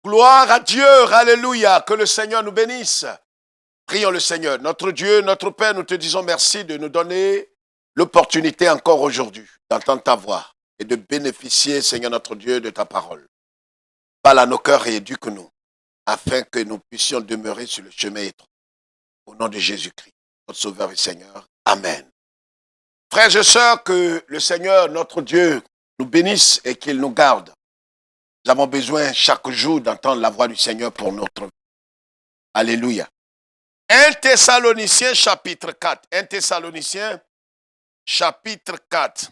Gloire à Dieu, alléluia, que le Seigneur nous bénisse. Prions le Seigneur. Notre Dieu, notre Père, nous te disons merci de nous donner l'opportunité encore aujourd'hui d'entendre ta voix et de bénéficier, Seigneur notre Dieu, de ta parole. Parle à nos cœurs et éduque-nous, afin que nous puissions demeurer sur le chemin étroit. Au nom de Jésus-Christ, notre Sauveur et Seigneur. Amen. Frères et sœurs, que le Seigneur, notre Dieu, nous bénisse et qu'il nous garde. Nous avons besoin chaque jour d'entendre la voix du Seigneur pour notre vie. Alléluia. 1 Thessaloniciens chapitre 4. 1 Thessaloniciens chapitre 4.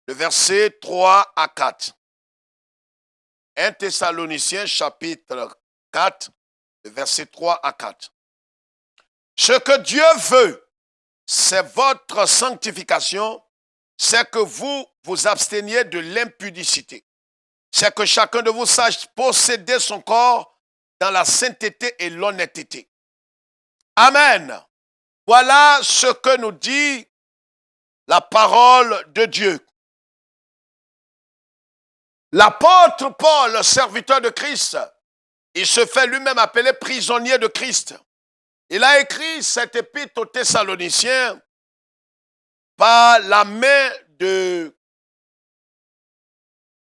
Le verset 3 à 4. 1 Thessaloniciens chapitre 4, le verset 3 à 4. Ce que Dieu veut, c'est votre sanctification, c'est que vous vous absteniez de l'impudicité. C'est que chacun de vous sache posséder son corps dans la sainteté et l'honnêteté. Amen. Voilà ce que nous dit la parole de Dieu. L'apôtre Paul, serviteur de Christ, il se fait lui-même appeler prisonnier de Christ. Il a écrit cette épître aux Thessaloniciens par la main de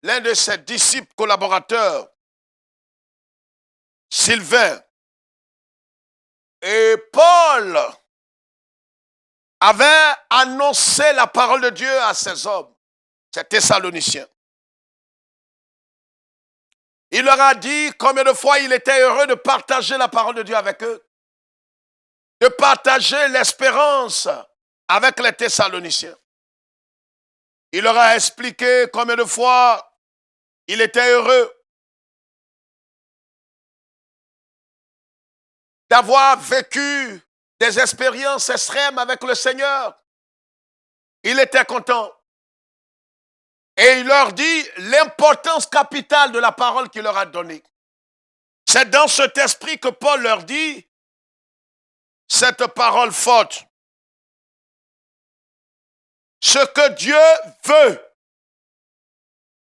l'un de ses disciples collaborateurs, Sylvain. Et Paul avait annoncé la parole de Dieu à ces hommes, ces Thessaloniciens. Il leur a dit combien de fois il était heureux de partager la parole de Dieu avec eux, de partager l'espérance avec les Thessaloniciens. Il leur a expliqué combien de fois il était heureux d'avoir vécu des expériences extrêmes avec le Seigneur. Il était content. Et il leur dit l'importance capitale de la parole qu'il leur a donnée. C'est dans cet esprit que Paul leur dit cette parole forte. Ce que Dieu veut.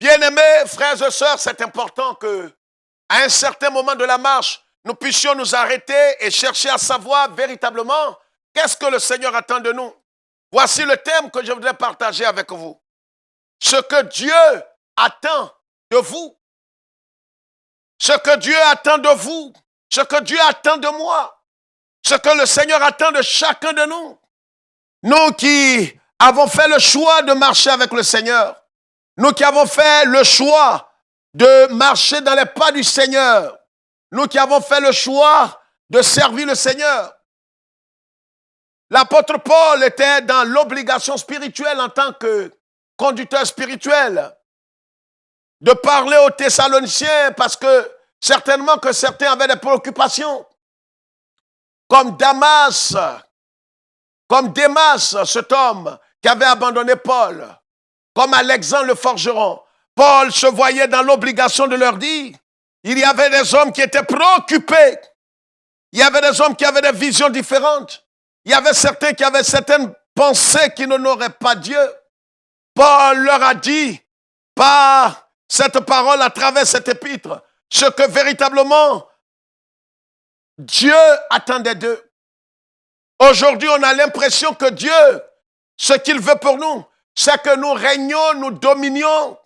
Bien-aimés, frères et sœurs, c'est important que, à un certain moment de la marche, nous puissions nous arrêter et chercher à savoir véritablement qu'est-ce que le Seigneur attend de nous. Voici le thème que je voudrais partager avec vous. Ce que Dieu attend de vous. Ce que Dieu attend de vous. Ce que Dieu attend de moi. Ce que le Seigneur attend de chacun de nous. Nous qui avons fait le choix de marcher avec le Seigneur. Nous qui avons fait le choix de marcher dans les pas du Seigneur. Nous qui avons fait le choix de servir le Seigneur. L'apôtre Paul était dans l'obligation spirituelle en tant que conducteur spirituel de parler aux Thessaloniciens parce que certainement que certains avaient des préoccupations. Comme Démas, cet homme qui avait abandonné Paul. Comme Alexandre le forgeron. Paul se voyait dans l'obligation de leur dire, il y avait des hommes qui étaient préoccupés. Il y avait des hommes qui avaient des visions différentes. Il y avait certains qui avaient certaines pensées qui n'honoraient pas Dieu. Paul leur a dit, par cette parole, à travers cette épître, ce que véritablement Dieu attendait d'eux. Aujourd'hui, on a l'impression que Dieu, ce qu'il veut pour nous, c'est que nous régnions, nous dominions,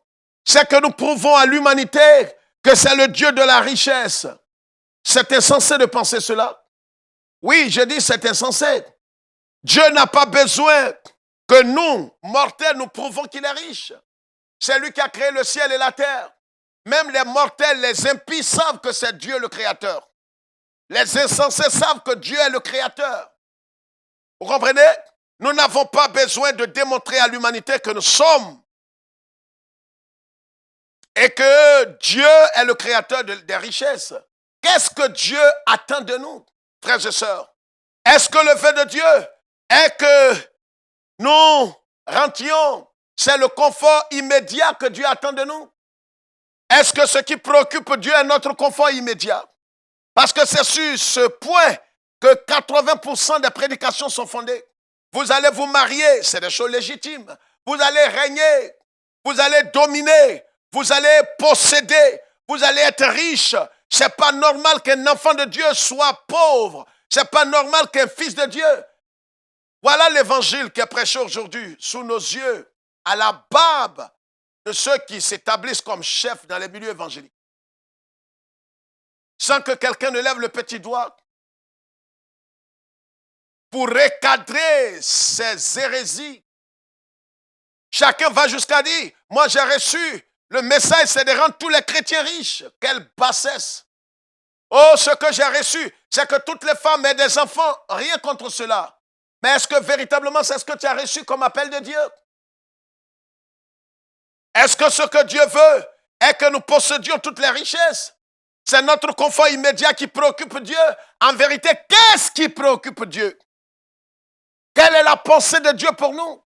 c'est que nous prouvons à l'humanité que c'est le Dieu de la richesse. C'est insensé de penser cela. Oui, je dis c'est insensé. Dieu n'a pas besoin que nous, mortels, nous prouvons qu'il est riche. C'est lui qui a créé le ciel et la terre. Même les mortels, les impies savent que c'est Dieu le Créateur. Les insensés savent que Dieu est le Créateur. Vous comprenez? Nous n'avons pas besoin de démontrer à l'humanité que nous sommes et que Dieu est le créateur des richesses. Qu'est-ce que Dieu attend de nous, frères et sœurs? Est-ce que le fait de Dieu est que nous rentrions c'est le confort immédiat que Dieu attend de nous? Est-ce que ce qui préoccupe Dieu est notre confort immédiat? Parce que c'est sur ce point que 80% des prédications sont fondées. Vous allez vous marier, c'est des choses légitimes. Vous allez régner, vous allez dominer, vous allez posséder, vous allez être riche. C'est pas normal qu'un enfant de Dieu soit pauvre. C'est pas normal qu'un fils de Dieu. Voilà l'évangile qui est prêché aujourd'hui sous nos yeux, à la barbe de ceux qui s'établissent comme chefs dans les milieux évangéliques. Sans que quelqu'un ne lève le petit doigt pour recadrer ces hérésies. Chacun va jusqu'à dire, moi j'ai reçu, le message c'est de rendre tous les chrétiens riches. Quelle bassesse! Oh, ce que j'ai reçu, c'est que toutes les femmes aient des enfants, rien contre cela. Mais est-ce que véritablement c'est ce que tu as reçu comme appel de Dieu? Est-ce que ce que Dieu veut est que nous possédions toutes les richesses? C'est notre confort immédiat qui préoccupe Dieu. En vérité, qu'est-ce qui préoccupe Dieu? Quelle est la pensée de Dieu pour nous?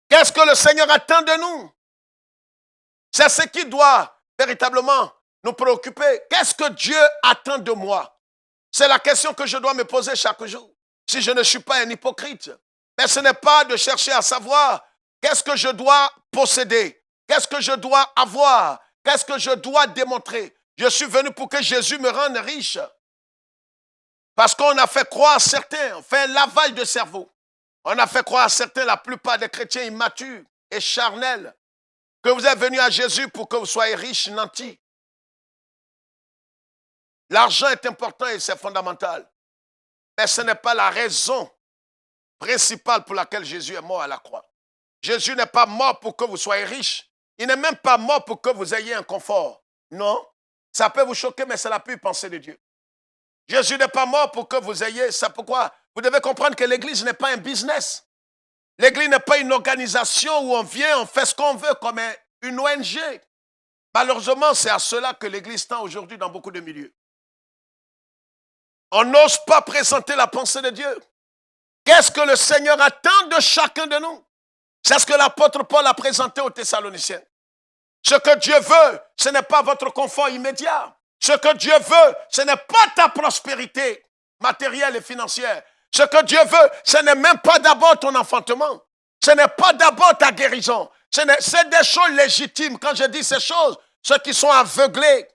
Qu'est-ce que le Seigneur attend de nous? C'est ce qui doit véritablement nous préoccuper. Qu'est-ce que Dieu attend de moi? C'est la question que je dois me poser chaque jour. Si je ne suis pas un hypocrite. Mais ce n'est pas de chercher à savoir qu'est-ce que je dois posséder, qu'est-ce que je dois avoir, qu'est-ce que je dois démontrer. Je suis venu pour que Jésus me rende riche. Parce qu'on a fait croire à certains, on fait un lavage de cerveau. On a fait croire à certains, la plupart des chrétiens immatures et charnels, que vous êtes venus à Jésus pour que vous soyez riches, nantis. L'argent est important et c'est fondamental. Mais ce n'est pas la raison principale pour laquelle Jésus est mort à la croix. Jésus n'est pas mort pour que vous soyez riches. Il n'est même pas mort pour que vous ayez un confort. Non, ça peut vous choquer, mais c'est la pure pensée de Dieu. Jésus n'est pas mort pour que vous ayez... C'est pourquoi vous devez comprendre que l'Église n'est pas un business. L'Église n'est pas une organisation où on vient, on fait ce qu'on veut comme une ONG. Malheureusement, c'est à cela que l'Église tend aujourd'hui dans beaucoup de milieux. On n'ose pas présenter la pensée de Dieu. Qu'est-ce que le Seigneur attend de chacun de nous? C'est ce que l'apôtre Paul a présenté aux Thessaloniciens. Ce que Dieu veut, ce n'est pas votre confort immédiat. Ce que Dieu veut, ce n'est pas ta prospérité matérielle et financière. Ce que Dieu veut, ce n'est même pas d'abord ton enfantement. Ce n'est pas d'abord ta guérison. C'est des choses légitimes. Quand je dis ces choses, ceux qui sont aveuglés,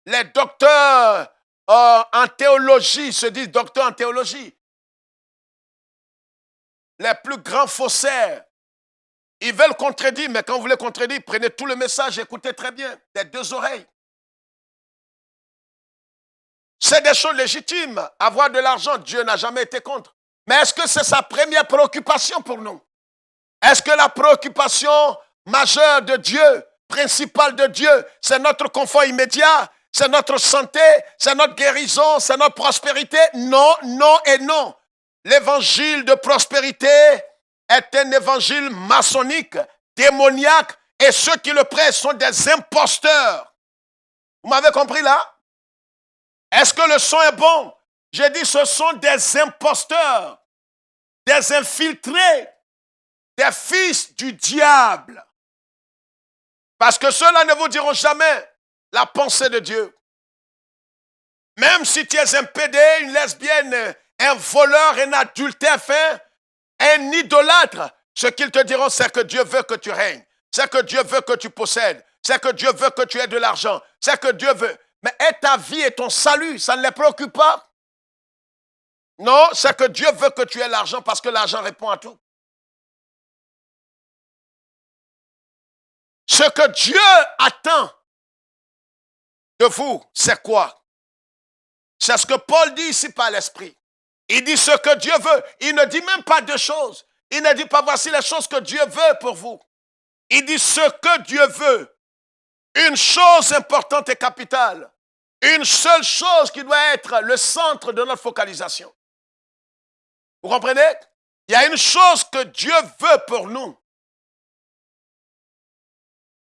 les docteurs en théologie se disent docteurs en théologie. Les plus grands faussaires, ils veulent contredire, mais quand vous les contredire, prenez tout le message, écoutez très bien, des deux oreilles. C'est des choses légitimes. Avoir de l'argent, Dieu n'a jamais été contre. Mais est-ce que c'est sa première préoccupation pour nous? Est-ce que la préoccupation majeure de Dieu, principale de Dieu, c'est notre confort immédiat, c'est notre santé, c'est notre guérison, c'est notre prospérité? Non, non et non. L'évangile de prospérité est un évangile maçonnique, démoniaque, et ceux qui le prêchent sont des imposteurs. Vous m'avez compris là? Est-ce que le son est bon? J'ai dit ce sont des imposteurs, des infiltrés, des fils du diable. Parce que ceux-là ne vous diront jamais la pensée de Dieu. Même si tu es un pédé, une lesbienne, un voleur, un adultère fin, un idolâtre, ce qu'ils te diront, c'est que Dieu veut que tu règnes. C'est que Dieu veut que tu possèdes. C'est que Dieu veut que tu aies de l'argent. C'est que Dieu veut. Mais est ta vie et ton salut, ça ne les préoccupe pas? Non, c'est que Dieu veut que tu aies l'argent parce que l'argent répond à tout. Ce que Dieu attend de vous, c'est quoi? C'est ce que Paul dit ici par l'Esprit. Il dit ce que Dieu veut. Il ne dit même pas deux choses. Il ne dit pas voici les choses que Dieu veut pour vous. Il dit ce que Dieu veut. Une chose importante et capitale. Une seule chose qui doit être le centre de notre focalisation. Vous comprenez? Il y a une chose que Dieu veut pour nous.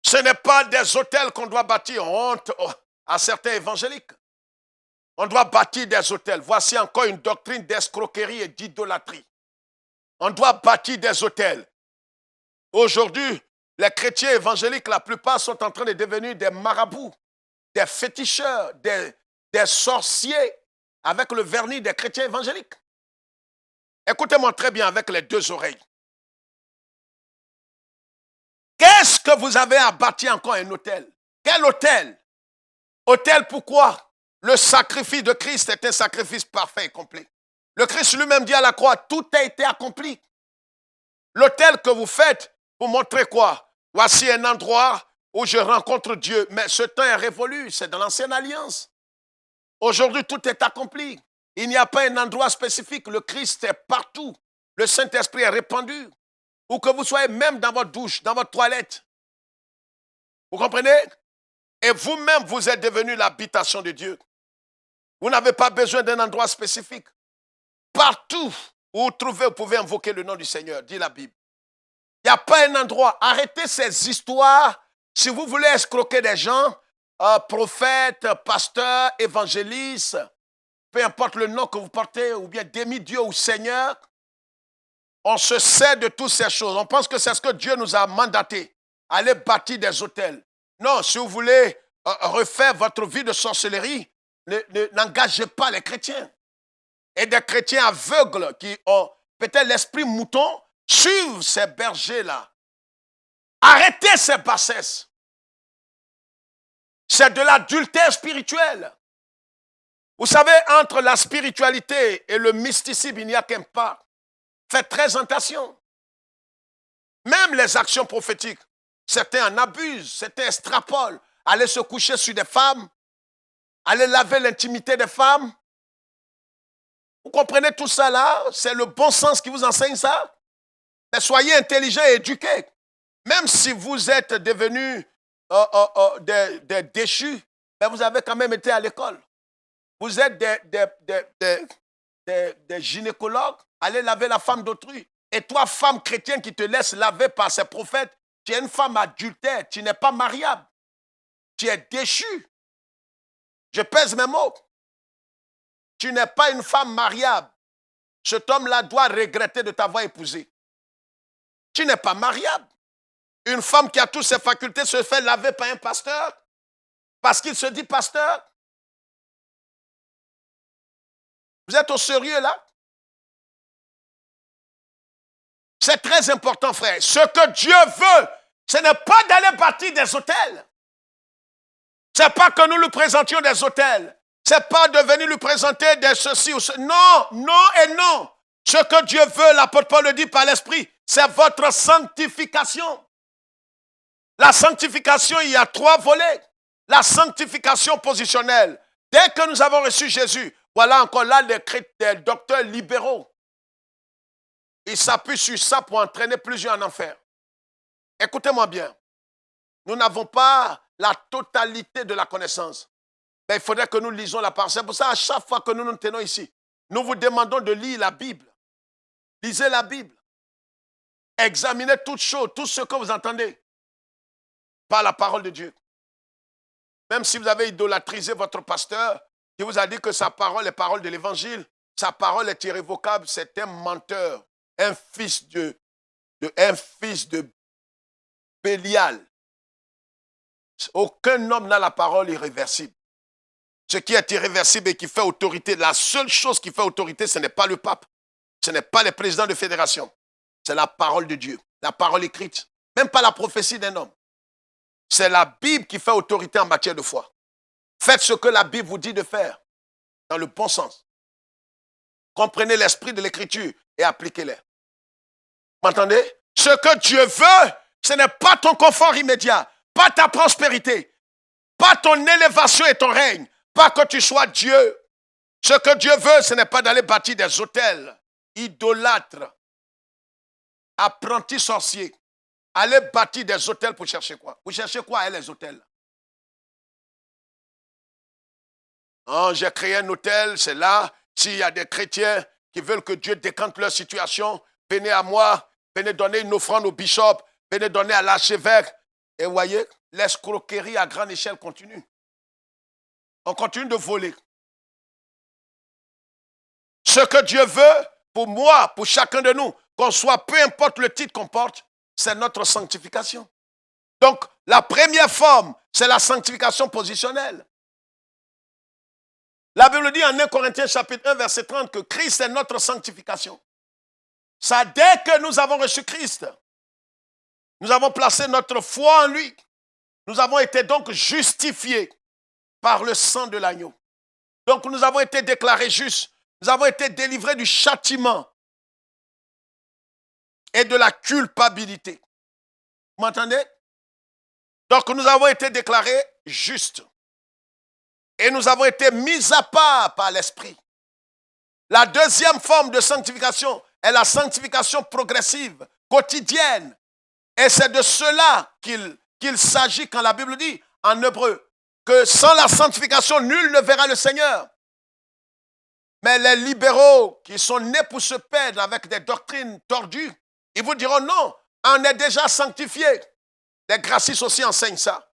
Ce n'est pas des hôtels qu'on doit bâtir. Honte à certains évangéliques. On doit bâtir des hôtels. Voici encore une doctrine d'escroquerie et d'idolâtrie. On doit bâtir des hôtels. Aujourd'hui, Les chrétiens évangéliques, la plupart sont en train de devenir des marabouts, des féticheurs, des sorciers avec le vernis des chrétiens évangéliques. Écoutez-moi très bien avec les deux oreilles. Qu'est-ce que vous avez à bâtir encore un hôtel? Quel hôtel? Hôtel pourquoi? Le sacrifice de Christ est un sacrifice parfait et complet. Le Christ lui-même dit à la croix, tout a été accompli. L'hôtel que vous faites pour montrer quoi? Voici un endroit où je rencontre Dieu. Mais ce temps est révolu, c'est dans l'ancienne alliance. Aujourd'hui, tout est accompli. Il n'y a pas un endroit spécifique. Le Christ est partout. Le Saint-Esprit est répandu. Où que vous soyez, même dans votre douche, dans votre toilette. Vous comprenez? Et vous-même, vous êtes devenu l'habitation de Dieu. Vous n'avez pas besoin d'un endroit spécifique. Partout où vous trouvez, vous pouvez invoquer le nom du Seigneur, dit la Bible. Il n'y a pas un endroit. Arrêtez ces histoires. Si vous voulez escroquer des gens, prophètes, pasteurs, évangélistes, peu importe le nom que vous portez, ou bien demi-dieu ou Seigneur, on se sert de toutes ces choses. On pense que c'est ce que Dieu nous a mandaté. Aller bâtir des hôtels. Non, si vous voulez refaire votre vie de sorcellerie, n'engagez pas les chrétiens. Et des chrétiens aveugles qui ont peut-être l'esprit mouton, suivent ces bergers-là. Arrêtez ces bassesses. C'est de l'adultère spirituel. Vous savez, entre la spiritualité et le mysticisme, il n'y a qu'un pas. Faites très attention. Même les actions prophétiques, certains en abusent, certains extrapolent. Aller se coucher sur des femmes, aller laver l'intimité des femmes. Vous comprenez tout ça là? C'est le bon sens qui vous enseigne ça? Mais soyez intelligents et éduqués. Même si vous êtes devenus des déchus, mais vous avez quand même été à l'école. Vous êtes des gynécologues, allez laver la femme d'autrui. Et toi, femme chrétienne qui te laisse laver par ces prophètes, tu es une femme adultère, tu n'es pas mariable. Tu es déchu. Je pèse mes mots. Tu n'es pas une femme mariable. Cet homme-là doit regretter de t'avoir épousé. Tu n'es pas mariable. Une femme qui a toutes ses facultés se fait laver par un pasteur parce qu'il se dit pasteur. Vous êtes au sérieux là? C'est très important, frère. Ce que Dieu veut, ce n'est pas d'aller bâtir des hôtels. Ce n'est pas que nous lui présentions des hôtels. Ce n'est pas de venir lui présenter des ceci ou cela. Non, non et non. Ce que Dieu veut, l'apôtre Paul le dit par l'Esprit, c'est votre sanctification. La sanctification, il y a 3 volets. La sanctification positionnelle. Dès que nous avons reçu Jésus, voilà encore là des docteurs libéraux. Ils s'appuient sur ça pour entraîner plusieurs en enfer. Écoutez-moi bien. Nous n'avons pas la totalité de la connaissance. Mais il faudrait que nous lisions la parole. C'est pour ça, à chaque fois que nous nous tenons ici, nous vous demandons de lire la Bible. Lisez la Bible. Examinez toutes choses, tout ce que vous entendez par la parole de Dieu. Même si vous avez idolâtrisé votre pasteur, qui vous a dit que sa parole est parole de l'évangile, sa parole est irrévocable, c'est un menteur, un fils de Bélial. Aucun homme n'a la parole irréversible. Ce qui est irréversible et qui fait autorité, la seule chose qui fait autorité, ce n'est pas le pape, ce n'est pas les présidents de fédération, c'est la parole de Dieu, la parole écrite, même pas la prophétie d'un homme. C'est la Bible qui fait autorité en matière de foi. Faites ce que la Bible vous dit de faire, dans le bon sens. Comprenez l'esprit de l'écriture et appliquez-les. M'entendez? Ce que Dieu veut, ce n'est pas ton confort immédiat, pas ta prospérité, pas ton élévation et ton règne, pas que tu sois Dieu. Ce que Dieu veut, ce n'est pas d'aller bâtir des hôtels, idolâtres, apprentis sorciers. Allez bâtir des hôtels pour chercher quoi? Vous cherchez quoi, les hôtels? Oh, j'ai créé un hôtel, c'est là. S'il y a des chrétiens qui veulent que Dieu décante leur situation, venez à moi, venez donner une offrande au bishop, venez donner à l'archevêque. Et vous voyez, l'escroquerie à grande échelle continue. On continue de voler. Ce que Dieu veut, pour moi, pour chacun de nous, qu'on soit, peu importe le titre qu'on porte, c'est notre sanctification. Donc, la première forme, c'est la sanctification positionnelle. La Bible dit en 1 Corinthiens chapitre 1, verset 30 que Christ est notre sanctification. Ça, dès que nous avons reçu Christ, nous avons placé notre foi en lui. Nous avons été donc justifiés par le sang de l'agneau. Donc nous avons été déclarés justes. Nous avons été délivrés du châtiment et de la culpabilité. Vous m'entendez? Donc nous avons été déclarés justes. Et nous avons été mis à part par l'Esprit. La deuxième forme de sanctification est la sanctification progressive, quotidienne. Et c'est de cela qu'il s'agit quand la Bible dit en hébreu que sans la sanctification, nul ne verra le Seigneur. Mais les libéraux qui sont nés pour se perdre avec des doctrines tordues, ils vous diront non, on est déjà sanctifié. Les gracistes aussi enseignent ça.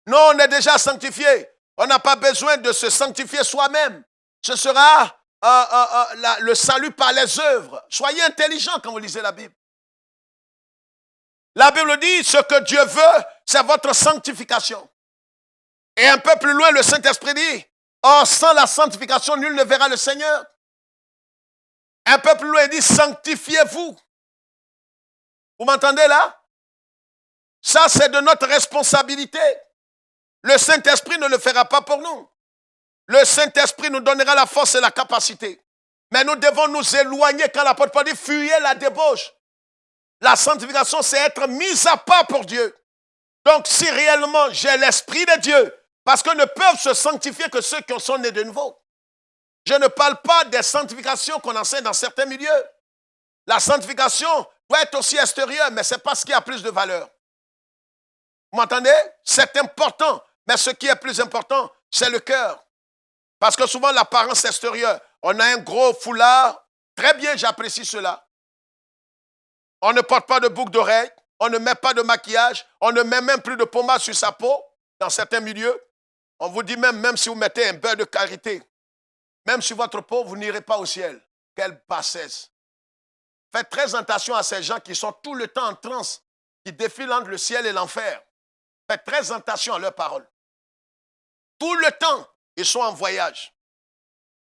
Non, on est déjà sanctifié. On n'a pas besoin de se sanctifier soi-même. Ce sera le salut par les œuvres. Soyez intelligents quand vous lisez la Bible. La Bible dit, ce que Dieu veut, c'est votre sanctification. Et un peu plus loin, le Saint-Esprit dit, or, sans la sanctification, nul ne verra le Seigneur. Un peu plus loin, il dit, sanctifiez-vous. Vous m'entendez là? Ça, c'est de notre responsabilité. Le Saint-Esprit ne le fera pas pour nous. Le Saint-Esprit nous donnera la force et la capacité. Mais nous devons nous éloigner quand l'apôtre Paul dit, fuyez la débauche. La sanctification, c'est être mis à part pour Dieu. Donc, si réellement j'ai l'Esprit de Dieu, parce que ne peuvent se sanctifier que ceux qui sont nés de nouveau. Je ne parle pas des sanctifications qu'on enseigne dans certains milieux. La sanctification doit être aussi extérieure, mais ce n'est pas ce qui a plus de valeur. Vous m'entendez? C'est important, mais ce qui est plus important, c'est le cœur. Parce que souvent, l'apparence extérieure, on a un gros foulard. Très bien, j'apprécie cela. On ne porte pas de boucle d'oreille, on ne met pas de maquillage, on ne met même plus de pommade sur sa peau, dans certains milieux. On vous dit même si vous mettez un beurre de karité, même sur votre peau, vous n'irez pas au ciel. Quelle bassesse. Faites très attention à ces gens qui sont tout le temps en transe, qui défilent entre le ciel et l'enfer. Faites très attention à leurs paroles. Tout le temps, ils sont en voyage.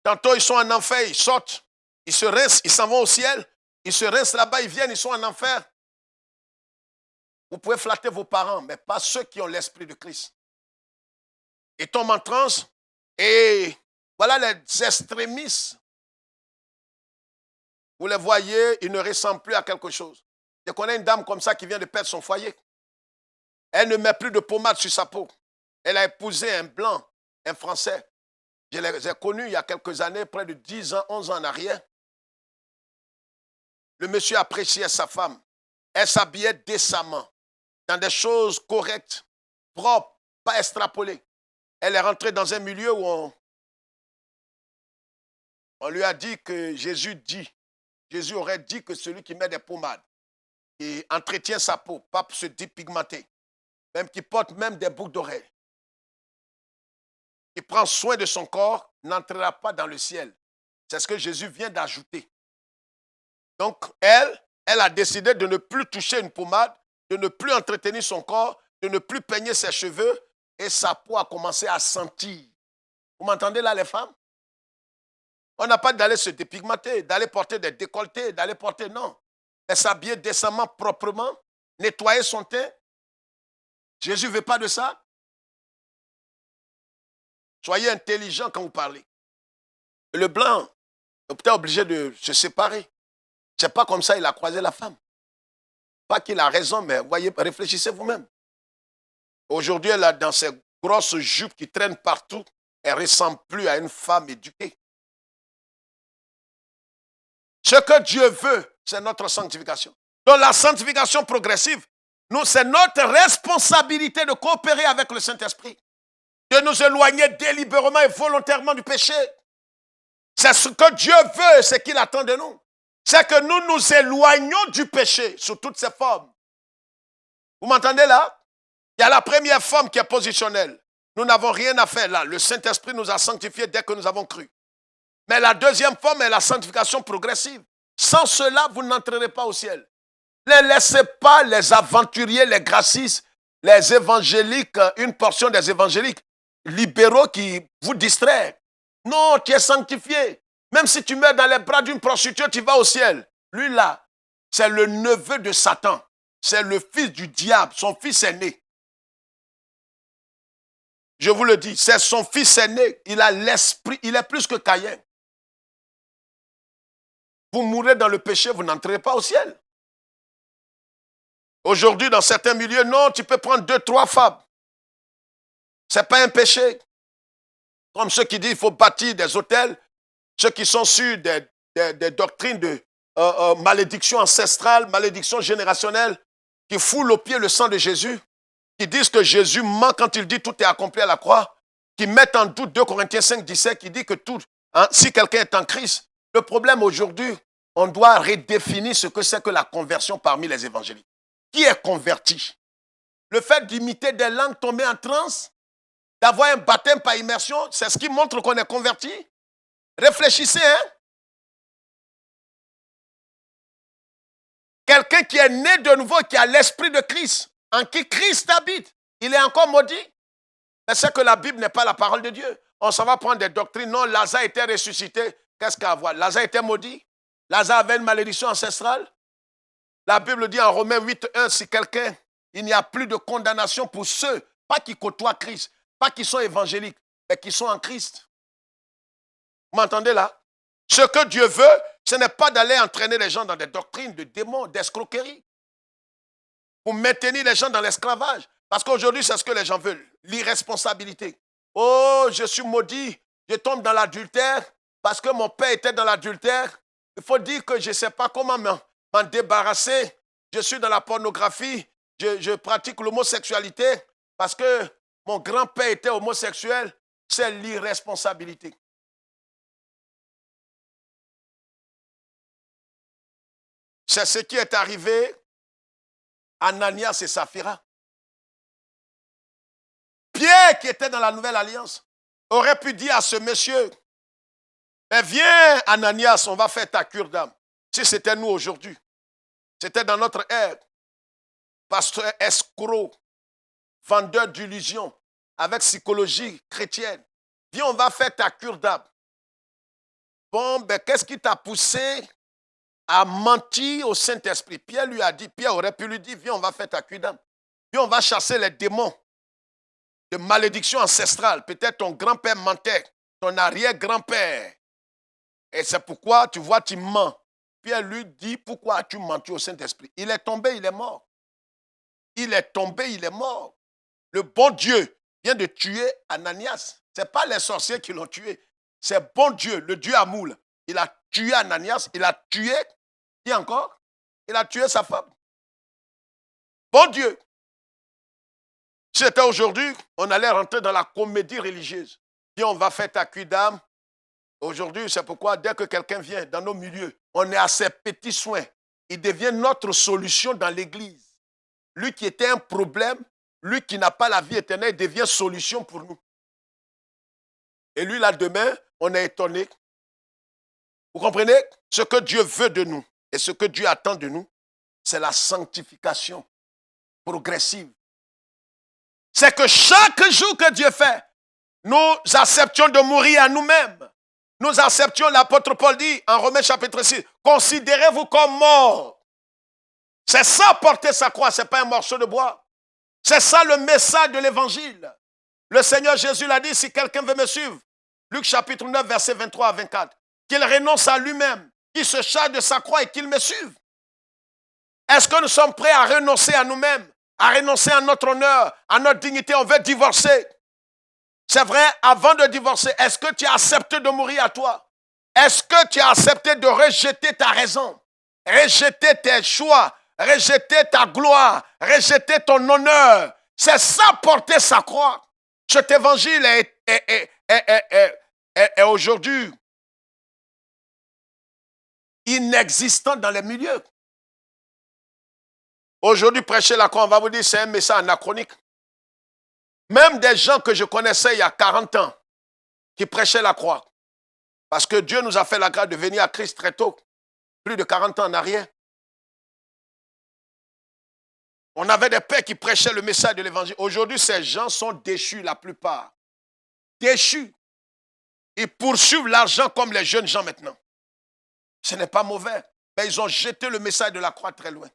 Tantôt, ils sont en enfer, ils sortent, ils se rincent, ils s'en vont au ciel. Ils se rincent là-bas, ils viennent, ils sont en enfer. Vous pouvez flatter vos parents, mais pas ceux qui ont l'esprit de Christ. Ils tombent en transe et voilà les extrémistes. Vous les voyez, ils ne ressemblent plus à quelque chose. Je connais une dame comme ça qui vient de perdre son foyer. Elle ne met plus de pommade sur sa peau. Elle a épousé un blanc, un Français. Je les ai connus il y a quelques années, près de 10 ans, 11 ans en arrière. Le monsieur appréciait sa femme. Elle s'habillait décemment, dans des choses correctes, propres, pas extrapolées. Elle est rentrée dans un milieu où on lui a dit que Jésus aurait dit que celui qui met des pommades, qui entretient sa peau, pas pour se dépigmenter, même qui porte même des boucles d'oreilles, qui prend soin de son corps, n'entrera pas dans le ciel. C'est ce que Jésus vient d'ajouter. Donc, elle a décidé de ne plus toucher une pommade, de ne plus entretenir son corps, de ne plus peigner ses cheveux, et sa peau a commencé à sentir. Vous m'entendez là, les femmes? On n'a pas d'aller se dépigmenter, d'aller porter des décolletés, d'aller porter, non. Mais s'habiller décemment, proprement, nettoyer son teint. Jésus ne veut pas de ça. Soyez intelligents quand vous parlez. Le blanc est peut-être obligé de se séparer. C'est pas comme ça qu'il a croisé la femme. Pas qu'il a raison, mais voyez, réfléchissez vous-même. Aujourd'hui, elle a dans ses grosses jupes qui traînent partout, elle ne ressemble plus à une femme éduquée. Ce que Dieu veut, c'est notre sanctification. Donc la sanctification progressive, c'est notre responsabilité de coopérer avec le Saint-Esprit, de nous éloigner délibérément et volontairement du péché. C'est ce que Dieu veut, c'est qu'il attend de nous. C'est que nous nous éloignons du péché sous toutes ses formes. Vous m'entendez là? Il y a la première forme qui est positionnelle. Nous n'avons rien à faire là. Le Saint-Esprit nous a sanctifiés dès que nous avons cru. Mais la deuxième forme est la sanctification progressive. Sans cela, vous n'entrerez pas au ciel. Ne laissez pas les aventuriers, les gracistes, les évangéliques, une portion des évangéliques libéraux qui vous distraient. Non, tu es sanctifié. Même si tu meurs dans les bras d'une prostituée, tu vas au ciel. Lui là, c'est le neveu de Satan. C'est le fils du diable. Son fils aîné. Je vous le dis, c'est son fils aîné. Il a l'esprit, il est plus que Caïn. Vous mourrez dans le péché, vous n'entrez pas au ciel. Aujourd'hui, dans certains milieux, non, tu peux prendre 2, 3 femmes. Ce n'est pas un péché. Comme ceux qui disent qu'il faut bâtir des hôtels, ceux qui sont sûrs des doctrines de malédiction ancestrale, malédiction générationnelle, qui foulent aux pieds le sang de Jésus, qui disent que Jésus ment quand il dit tout est accompli à la croix, qui mettent en doute 2 Corinthiens 5, 17, qui dit que tout, si quelqu'un est en Christ, le problème aujourd'hui, on doit redéfinir ce que c'est que la conversion parmi les évangéliques. Qui est converti? Le fait d'imiter des langues tombées en transe, d'avoir un baptême par immersion, c'est ce qui montre qu'on est converti. Réfléchissez, hein? Quelqu'un qui est né de nouveau, qui a l'esprit de Christ, en qui Christ habite, il est encore maudit. Mais c'est que la Bible n'est pas la parole de Dieu. On s'en va prendre des doctrines. Non, Lazare était ressuscité. Qu'est-ce qu'il y a à voir? Lazare était maudit. Lazare avait une malédiction ancestrale. La Bible dit en Romains 8, 1, si quelqu'un, il n'y a plus de condamnation pour ceux, pas qui côtoient Christ, pas qui sont évangéliques, mais qui sont en Christ. Vous m'entendez là? Ce que Dieu veut, ce n'est pas d'aller entraîner les gens dans des doctrines de démons, d'escroquerie, pour maintenir les gens dans l'esclavage. Parce qu'aujourd'hui, c'est ce que les gens veulent, l'irresponsabilité. Oh, je suis maudit, je tombe dans l'adultère, parce que mon père était dans l'adultère. Il faut dire que je ne sais pas comment m'en débarrasser. Je suis dans la pornographie, je pratique l'homosexualité, parce que mon grand-père était homosexuel. C'est l'irresponsabilité. C'est ce qui est arrivé à Ananias et Saphira. Pierre, qui était dans la nouvelle alliance, aurait pu dire à ce monsieur, mais viens Ananias, on va faire ta cure d'âme. Si c'était nous aujourd'hui, c'était dans notre ère, pasteur escroc, vendeur d'illusions, avec psychologie chrétienne. Viens, on va faire ta cure d'âme. Bon, ben qu'est-ce qui t'a poussé à mentir au Saint-Esprit? Pierre lui a dit, Pierre aurait pu lui dire, viens, on va faire ta cure d'âme. Viens, on va chasser les démons de malédiction ancestrale. Peut-être ton grand-père mentait, ton arrière-grand-père. Et c'est pourquoi, tu vois, tu mens. Pierre lui dit, pourquoi as-tu menti au Saint-Esprit? Il est tombé, il est mort. Il est tombé, il est mort. Le bon Dieu vient de tuer Ananias. Ce n'est pas les sorciers qui l'ont tué. C'est bon Dieu, le Dieu amour. Il a tué Ananias, il a tué, qui encore? Il a tué sa femme. Bon Dieu. Si c'était aujourd'hui, on allait rentrer dans la comédie religieuse. Puis on va faire ta cuite d'âme. Aujourd'hui, c'est pourquoi dès que quelqu'un vient dans nos milieux, on est à ses petits soins. Il devient notre solution dans l'église. Lui qui était un problème, lui qui n'a pas la vie éternelle, devient solution pour nous. Et lui, là, demain, on est étonné. Vous comprenez? Ce que Dieu veut de nous et ce que Dieu attend de nous, c'est la sanctification progressive. C'est que chaque jour que Dieu fait, nous acceptions de mourir à nous-mêmes. Nous acceptions, l'apôtre Paul dit en Romains chapitre 6, considérez-vous comme morts. C'est ça porter sa croix, ce n'est pas un morceau de bois. C'est ça le message de l'évangile. Le Seigneur Jésus l'a dit, si quelqu'un veut me suivre, Luc chapitre 9, versets 23 à 24, qu'il renonce à lui-même, qu'il se charge de sa croix et qu'il me suive. Est-ce que nous sommes prêts à renoncer à nous-mêmes, à renoncer à notre honneur, à notre dignité? On veut divorcer. C'est vrai, avant de divorcer, est-ce que tu as accepté de mourir à toi? Est-ce que tu as accepté de rejeter ta raison, rejeter tes choix, rejeter ta gloire, rejeter ton honneur? C'est ça, porter sa croix. Cet évangile est aujourd'hui inexistant dans les milieux. Aujourd'hui, prêcher la croix, on va vous dire, c'est un message anachronique. Même des gens que je connaissais il y a 40 ans, qui prêchaient la croix. Parce que Dieu nous a fait la grâce de venir à Christ très tôt, plus de 40 ans en arrière. On avait des pères qui prêchaient le message de l'évangile. Aujourd'hui, ces gens sont déchus, la plupart. Déchus. Ils poursuivent l'argent comme les jeunes gens maintenant. Ce n'est pas mauvais. Mais ils ont jeté le message de la croix très loin.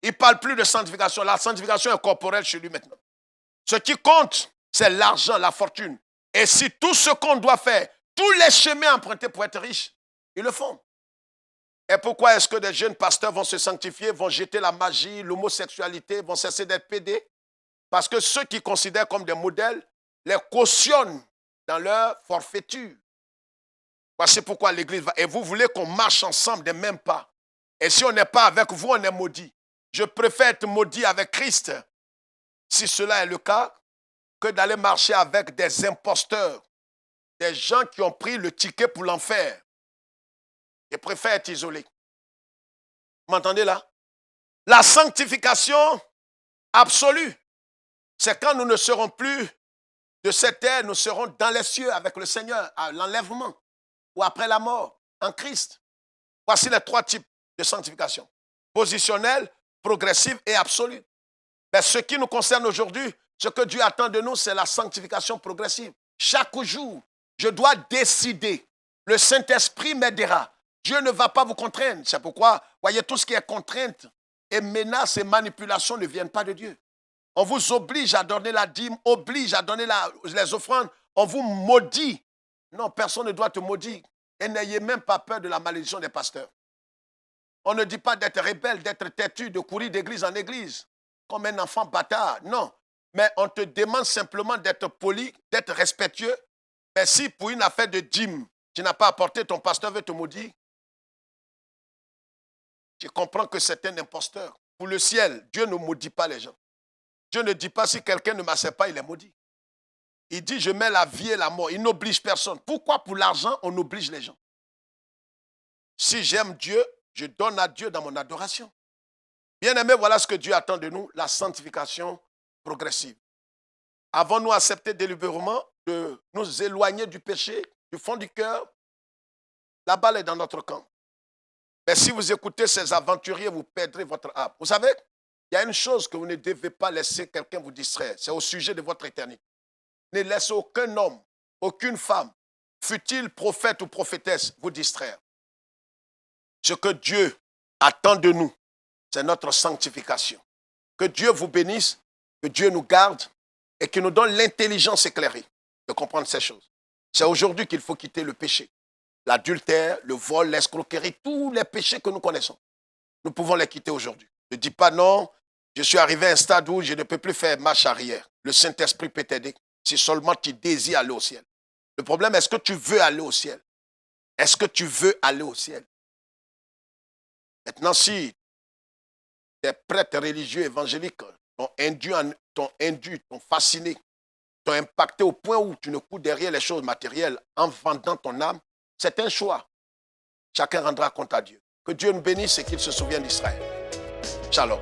Ils ne parlent plus de sanctification. La sanctification est corporelle chez lui maintenant. Ce qui compte, c'est l'argent, la fortune. Et si tout ce qu'on doit faire, tous les chemins empruntés pour être riches, ils le font. Et pourquoi est-ce que des jeunes pasteurs vont se sanctifier, vont jeter la magie, l'homosexualité, vont cesser d'être pédés? Parce que ceux qui considèrent comme des modèles les cautionnent dans leur forfaiture. Voici pourquoi l'Église va. Et vous voulez qu'on marche ensemble des mêmes pas. Et si on n'est pas avec vous, on est maudit. Je préfère être maudit avec Christ, si cela est le cas, que d'aller marcher avec des imposteurs, des gens qui ont pris le ticket pour l'enfer. Je préfère être isolé. Vous m'entendez là? La sanctification absolue, c'est quand nous ne serons plus de cette terre, nous serons dans les cieux avec le Seigneur, à l'enlèvement ou après la mort, en Christ. Voici les 3 types de sanctification. Positionnelle, progressive et absolue. Mais ce qui nous concerne aujourd'hui, ce que Dieu attend de nous, c'est la sanctification progressive. Chaque jour, je dois décider. Le Saint-Esprit m'aidera. Dieu ne va pas vous contraindre. C'est pourquoi, voyez, tout ce qui est contrainte et menace et manipulation ne viennent pas de Dieu. On vous oblige à donner la dîme, oblige à donner les offrandes. On vous maudit. Non, personne ne doit te maudire. Et n'ayez même pas peur de la malédiction des pasteurs. On ne dit pas d'être rebelle, d'être têtu, de courir d'église en église, comme un enfant bâtard. Non. Mais on te demande simplement d'être poli, d'être respectueux. Mais si pour une affaire de dîme, tu n'as pas apporté, ton pasteur veut te maudire, tu comprends que c'est un imposteur. Pour le ciel, Dieu ne maudit pas les gens. Dieu ne dit pas si quelqu'un ne m'accepte pas, il est maudit. Il dit, je mets la vie et la mort. Il n'oblige personne. Pourquoi pour l'argent, on oblige les gens? Si j'aime Dieu, je donne à Dieu dans mon adoration. Bien-aimés, voilà ce que Dieu attend de nous, la sanctification progressive. Avons-nous accepté délibérément de nous éloigner du péché, du fond du cœur? La balle est dans notre camp. Mais si vous écoutez ces aventuriers, vous perdrez votre âme. Vous savez, il y a une chose que vous ne devez pas laisser quelqu'un vous distraire. C'est au sujet de votre éternité. Ne laissez aucun homme, aucune femme, fût-il prophète ou prophétesse, vous distraire. Ce que Dieu attend de nous, c'est notre sanctification. Que Dieu vous bénisse, que Dieu nous garde et qu'il nous donne l'intelligence éclairée de comprendre ces choses. C'est aujourd'hui qu'il faut quitter le péché. L'adultère, le vol, l'escroquerie, tous les péchés que nous connaissons. Nous pouvons les quitter aujourd'hui. Ne dis pas non, je suis arrivé à un stade où je ne peux plus faire marche arrière. Le Saint-Esprit peut t'aider si seulement tu désires aller au ciel. Le problème, est-ce que tu veux aller au ciel? Est-ce que tu veux aller au ciel? Maintenant, si des prêtres religieux évangéliques t'ont fasciné, t'ont impacté au point où tu ne cours derrière les choses matérielles en vendant ton âme, c'est un choix. Chacun rendra compte à Dieu. Que Dieu nous bénisse et qu'il se souvienne d'Israël. Shalom.